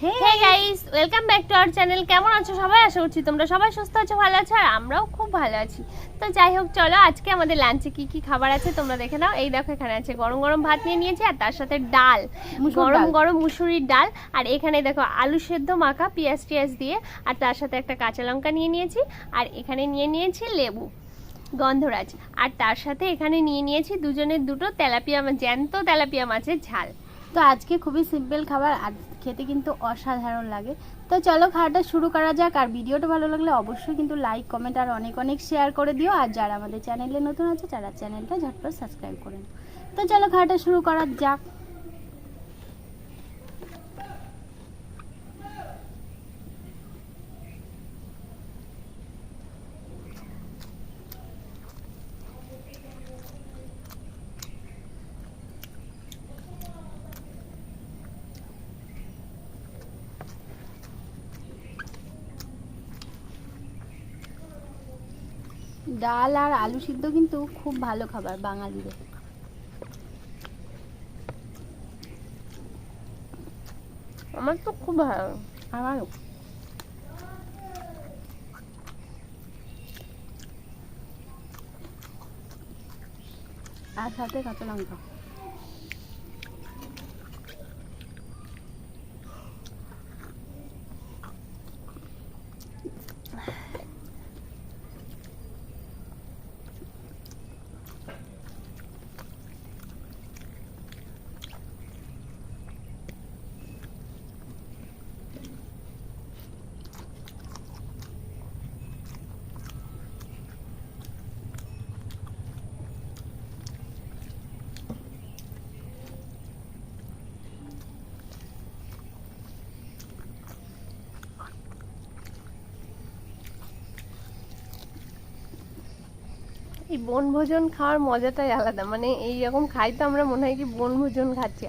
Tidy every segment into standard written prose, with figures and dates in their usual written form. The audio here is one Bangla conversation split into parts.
Hey guys, welcome back to our channel. কেমন আছো সবাই? আশা করছি তোমরা সবাই সুস্থ আছো, ভালো আছো, আর আমরাও খুব ভালো আছি। তো যাই হোক, চলো আজকে আমাদের লাঞ্চে কি কি খাবার আছে তোমরা দেখে নাও। এই দেখো, এখানে আছে গরম গরম ভাত নিয়ে নিয়েছি, আর তার সাথে ডাল, গরম গরম মুসুরির ডাল। আর এখানে দেখো আলু সেদ্ধ মাখা পেঁয়াজ টিয়াজ দিয়ে, আর তার সাথে একটা কাঁচা লঙ্কা নিয়ে নিয়েছি। আর এখানে নিয়ে নিয়েছি লেবু গন্ধরাজ, আর তার সাথে এখানে নিয়ে নিয়েছি দুজনের দুটো তেলাপিয়া, জ্যান্ত তেলাপিয়া মাছের ঝাল। তো আজকে খুবই সিম্পল খাবার, আর খেতে কিন্তু অসাধারণ লাগে। তো চলো খাওয়াটা শুরু করা যাক। আর ভিডিওটা ভালো লাগলে অবশ্যই কিন্তু লাইক কমেন্ট আর অনেক অনেক শেয়ার করে দিও। আর যারা আমাদের চ্যানেলে নতুন আছে তারা চ্যানেলটা ঝটপট সাবস্ক্রাইব করে নিও। তো চলো খাওয়াটা শুরু করা যাক। ডাল আর আলু সিদ্ধ কিন্তু খুব ভালো খাবার বাঙালিদের। আমার তো খুব ভালো। আমারও। আর সাথে কাঁচা লঙ্কা। এই বনভোজন খাওয়ার মজাটাই আলাদা, মানে এইরকম খাই তো আমরা মনে হয় কি বনভোজন খাচ্ছি।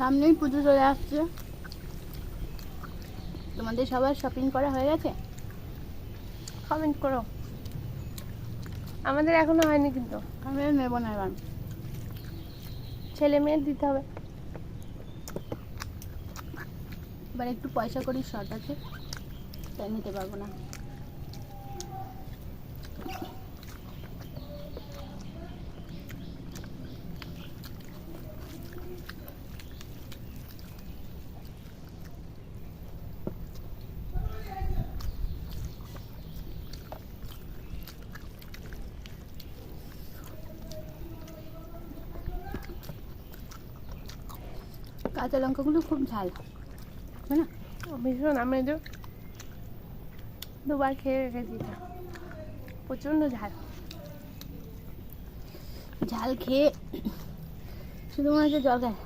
সামনেই পুজো চলে আসছে। তোমাদের সবার শপিং করা হয়ে গেছে? কমেন্ট করো। আমাদের এখনো হয়নি, কিন্তু আমি আর নেবো না এবার। ছেলে মেয়ের দিতে হবে। এবার একটু পয়সা করি শর্ট আছে, তাই নিতে পারবো না। কাঁচা লঙ্কাগুলো খুব ঝাল, তাই না? ভীষণ, আমি তো দুবার খেয়ে রেখেছি, প্রচন্ড ঝাল। ঝাল খেয়ে শুধু মনে হচ্ছে জল খায়।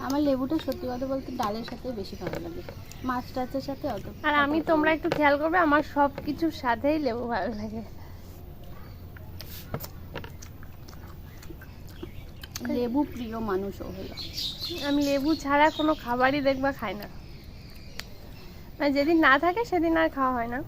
আমার লেবুটা সত্যি কথা বলতে ডালের সাথে বেশি ভালো লাগে, মাছ টাছের সাথে অত। আর আমি, তোমরা একটু খেয়াল করবে, আমার সব কিছুর সাথেই লেবু ভালো লাগে। লেবু প্রিয় মানুষও হলো। আমি লেবু ছাড়া কোনো খাবারই দেখবা খাই না, মানে যেদিন না থাকে সেদিন আর খাওয়া হয় না।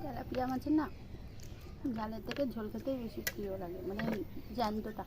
তেলাপিয়া মাছের না জালের থেকে ঝোল খেতেই বেশি প্রিয় লাগে, মানে জ্যান্তটা।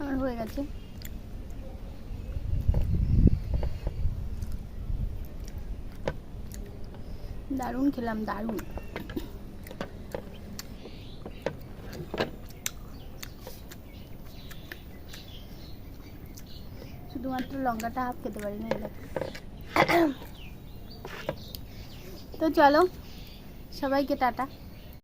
আমার হয়ে গেছে। দারুণ খেলাম, দারুণ। শুধুমাত্র লঙ্কাটা হাফ খেতে পারি না। তো চলো, সবাইকে টাটা।